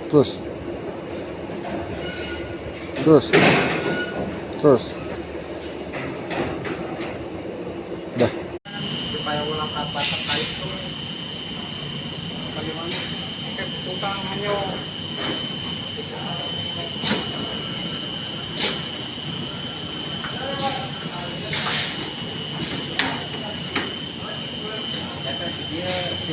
Terus. Terus. Terus. Dah. Supaya ulang kata terkait itu bagaimana? Oke, tukang hanya dia di